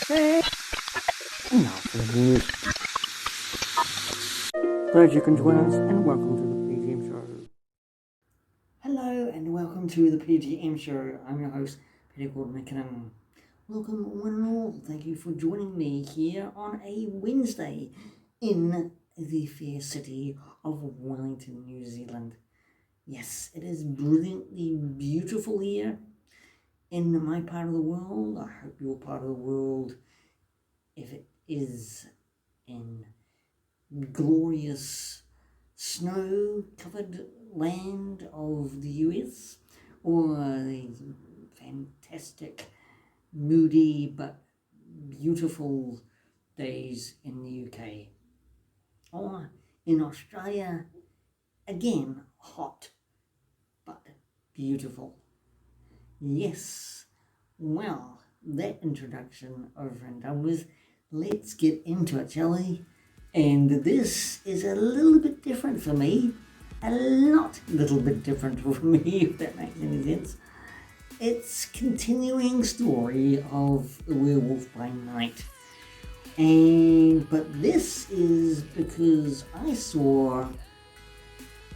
And now for the news. Glad you can join us, and welcome to the P.G.M show. Hello and welcome to the P.G.M show. I'm your host, Peter Gordon McKinnon. Welcome one and all. Thank you for joining me here on a Wednesday in the fair city of Wellington, New Zealand. Yes, it is brilliantly beautiful here in my part of the world. I hope your part of the world, if it is in glorious snow-covered land of the US, or the fantastic, moody but beautiful days in the UK, or in Australia, again hot but beautiful. Yes, well, that introduction over and done with, let's get into it, shall we? And this is a little bit different for me, a little bit different for me, if that makes any sense. It's continuing story of The Werewolf by Night. But this is because I saw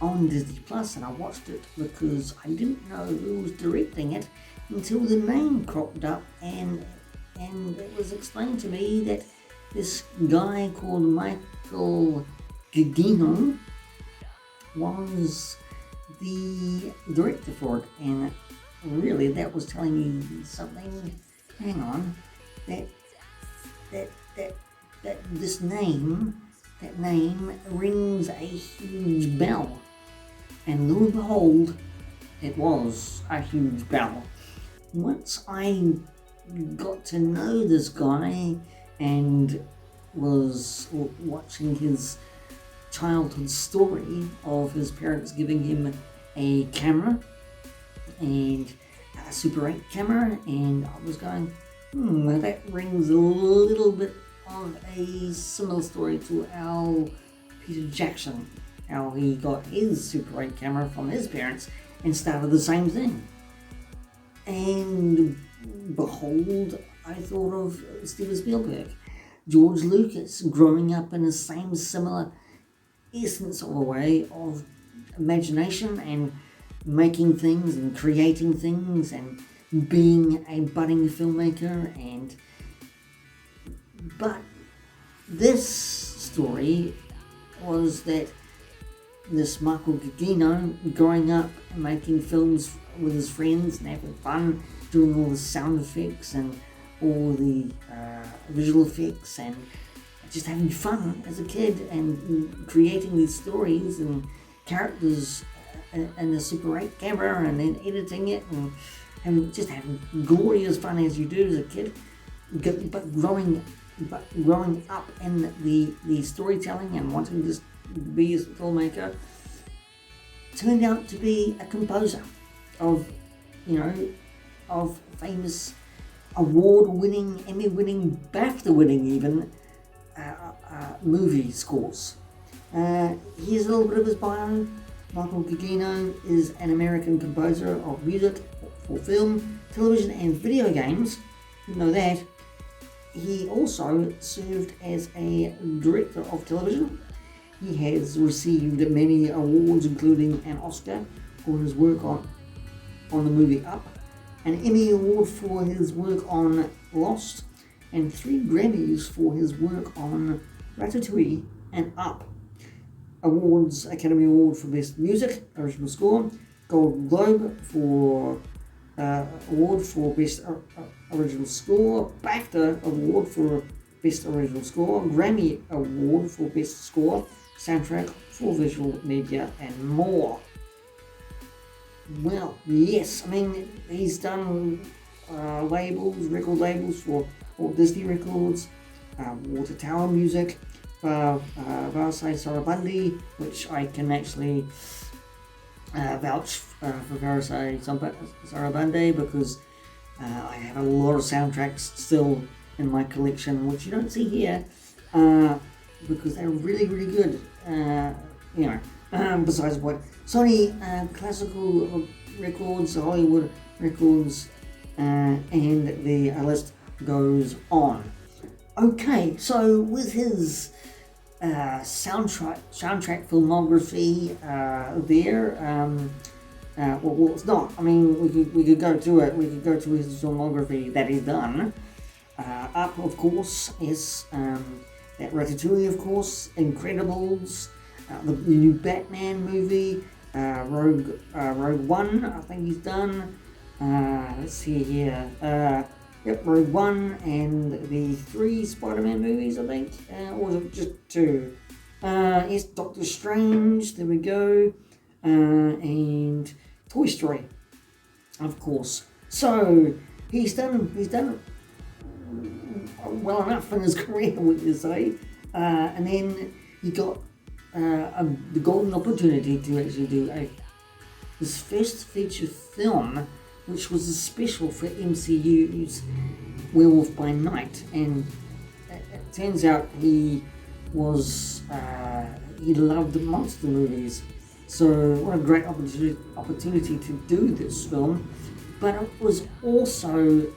on Disney Plus, and I watched it because I didn't know who was directing it until the name cropped up, and it was explained to me that this guy called Michael Gugino was the director for it, and really that was telling me something. Hang on, that this name, that name rings a huge bell. And lo and behold, it was a huge bell. Once I got to know this guy and was watching his childhood story of his parents giving him a camera, and a Super 8 camera, and I was going, that rings a little bit of a similar story to our Peter Jackson, how he got his Super 8 camera from his parents and started the same thing. And behold, I thought of Steven Spielberg, George Lucas, growing up in the same similar essence of a way of imagination and making things and creating things and being a budding filmmaker. But this story was that this Michael Gugino, growing up and making films with his friends and having fun, doing all the sound effects and all the visual effects, and just having fun as a kid and creating these stories and characters and the Super 8 camera, and then editing it and having glorious fun as you do as a kid. But growing up in the storytelling and wanting to be a filmmaker, turned out to be a composer of famous award-winning, Emmy-winning, BAFTA-winning even movie scores. Here's a little bit of his bio. Michael Gugino is an American composer of music for film, television, and video games. You know that. He also served as a director of television. He has received many awards, including an Oscar for his work on the movie Up, an Emmy Award for his work on Lost, and 3 Grammys for his work on Ratatouille and Up. Awards: Academy Award for Best Music, Original Score, Gold Globe for Award for Best Original Score, BAFTA Award for Best Original Score, Grammy Award for Best Score, Soundtrack for Visual Media, and more. Well, yes, I mean, he's done record labels for Walt Disney Records, Water Tower Music, Varsai Sarabandi, which I can actually vouch for Varsai Sarabandi because I have a lot of soundtracks still in my collection, which you don't see here, because they're really, really good. Besides what Sony Classical Records, Hollywood Records, and the list goes on. Okay, so with his soundtrack filmography there. Well, it's not. I mean, we could go to it. We could go to his filmography that he's done. Up, of course, is that Ratatouille, of course, Incredibles, the new Batman movie, Rogue One. I think he's done. Let's see here. Yep, Rogue One and the 3 Spider-Man movies, I think. Or was it just 2? Yes, Doctor Strange, there we go. And Toy Story, of course. So he's done well enough in his career, would you say? And then he got the golden opportunity to actually do his first feature film, which was a special for MCU's Werewolf by Night, and it turns out he loved monster movies. So what a great opportunity to do this film, but it was also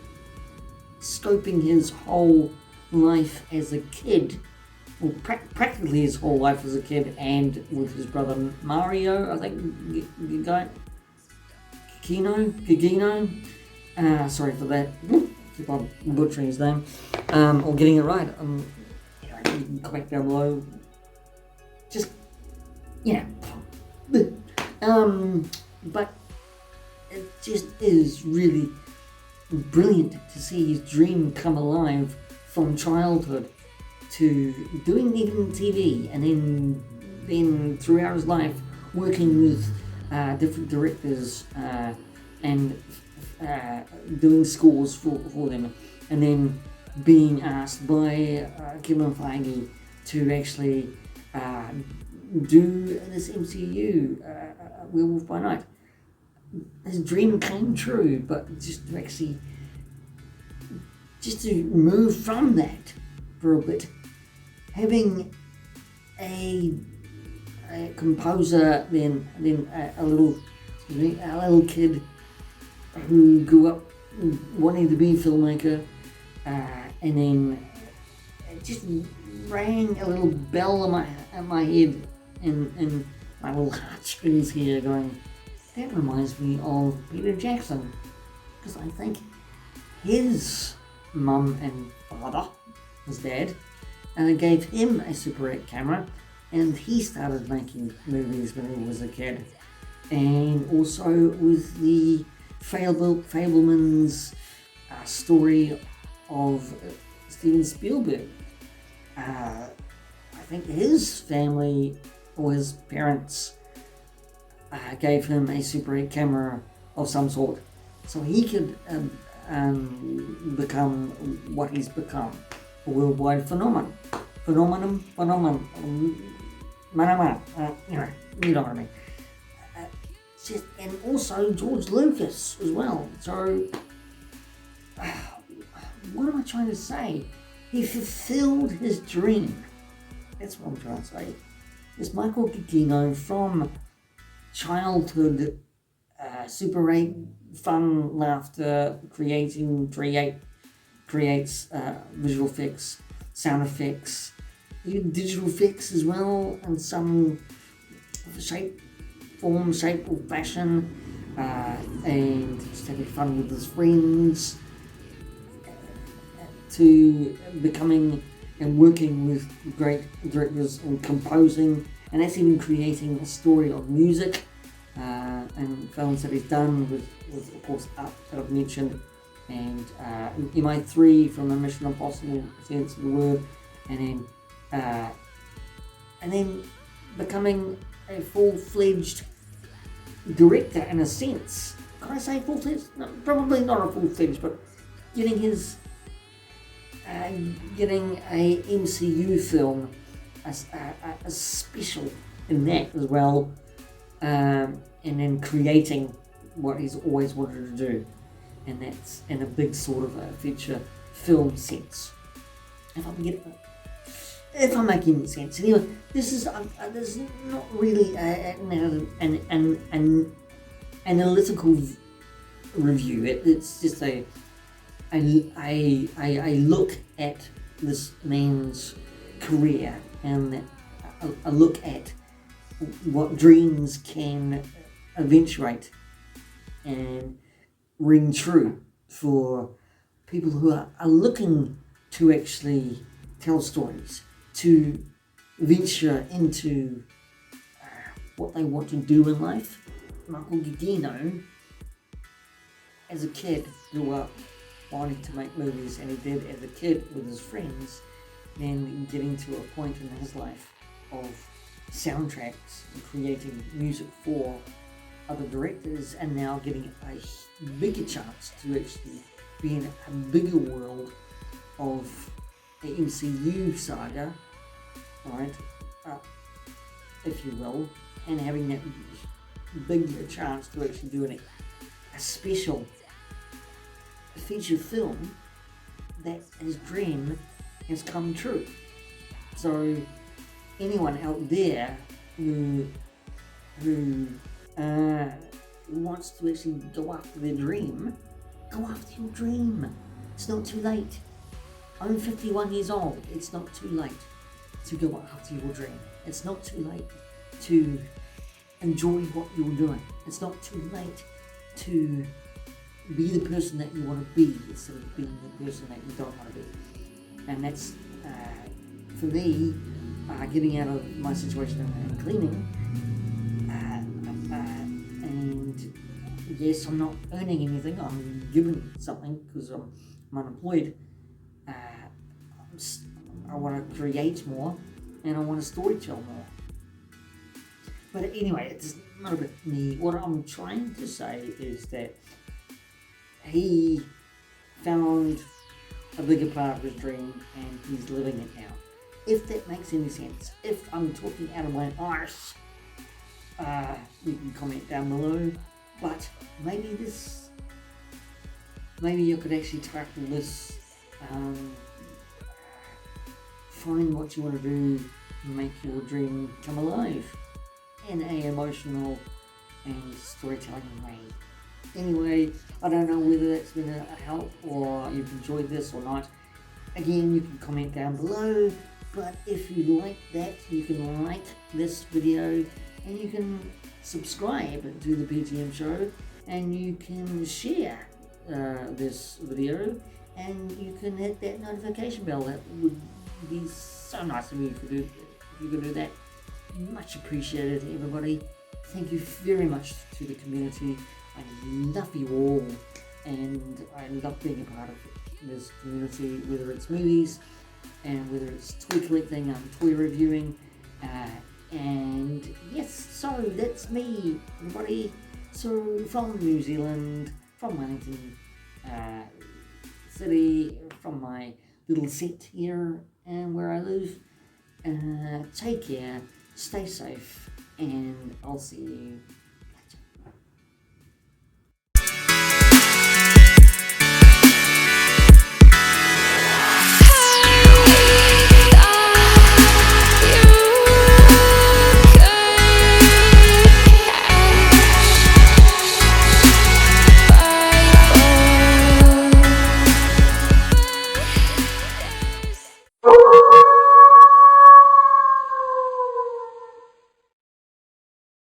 scoping his whole life as a kid, well, practically his whole life as a kid, and with his brother Mario, I think, Gugino. Sorry for that. Keep on butchering his name, or getting it right. You can comment down below. Just, but it just is really brilliant to see his dream come alive from childhood to doing even TV, and then throughout his life working with different directors and doing scores for them, and then being asked by Kevin Feige to actually do this MCU Werewolf by Night. His dream came true, but just to move from that for a bit, having a composer, then a little kid who grew up wanting to be a filmmaker, and then it just rang a little bell in my head and my little heartstrings here, going, that reminds me of Peter Jackson, because I think his mum and father, his dad, gave him a Super 8 camera, and he started making movies when he was a kid. And also with the Fabelman's story of Steven Spielberg. I think his family or his parents gave him a Super 8 camera of some sort, so he could become what he's become, a worldwide phenomenon. You know what I mean. And also George Lucas as well. So, what am I trying to say? He fulfilled his dream. That's what I'm trying to say. This Michael Giacchino, from childhood, Super 8, fun, laughter, creates visual effects, sound effects, even digital effects as well, and some shape or fashion, and just having fun with his friends, to becoming and working with great directors and composing, and that's even creating a story of music, and films that he's done with of course Up, that I've mentioned, and MI3 from the Mission Impossible sense of the word, and then becoming a full-fledged director in a sense. Can I say full-fledged? No, probably not a full-fledged, but getting his getting a MCU film a special in that as well, and then creating what he's always wanted to do, and that's in a big sort of a feature film sense. If I'm making sense. Anyway, this is not really an analytical review. It's just a look at this man's career and a look at what dreams can eventuate and ring true for people who are looking to actually tell stories, to venture into what they want to do in life. Michael Gugino, as a kid, grew up wanting to make movies, and he did as a kid with his friends, then getting to a point in his life of soundtracks and creating music for other directors, and now getting a bigger chance to actually be in a bigger world of the MCU saga, right, if you will, and having that bigger chance to actually do a special feature film, that his dream has come true. So anyone out there who wants to actually go after their dream, go after your dream. It's not too late. I'm 51 years old. It's not too late to go after your dream. It's not too late to enjoy what you're doing. It's not too late to be the person that you want to be instead of being the person that you don't want to be. And that's, for me, getting out of my situation and cleaning. And yes, I'm not earning anything. I'm given something because I'm unemployed. I want to create more, and I want to storytell more. But anyway, it's not about me. What I'm trying to say is that he found a bigger part of his dream and he's living it now. If that makes any sense, if I'm talking out of my arse, you can comment down below. But maybe you could actually tackle this. Find what you want to do, make your dream come alive in an emotional and storytelling way. Anyway, I don't know whether that's been a help or you've enjoyed this or not. Again, you can comment down below, but if you like that, you can like this video and you can subscribe to the P.G.M show, and you can share this video, and you can hit that notification bell. That would be so nice of you if you could do that. Much appreciated, everybody. Thank you very much to the community. I love you all, and I love being a part of this community, whether it's movies and whether it's toy collecting, toy reviewing, and yes, so that's me, everybody. So from New Zealand, from Wellington City, from my little set here and where I live. Take care, stay safe, and I'll see you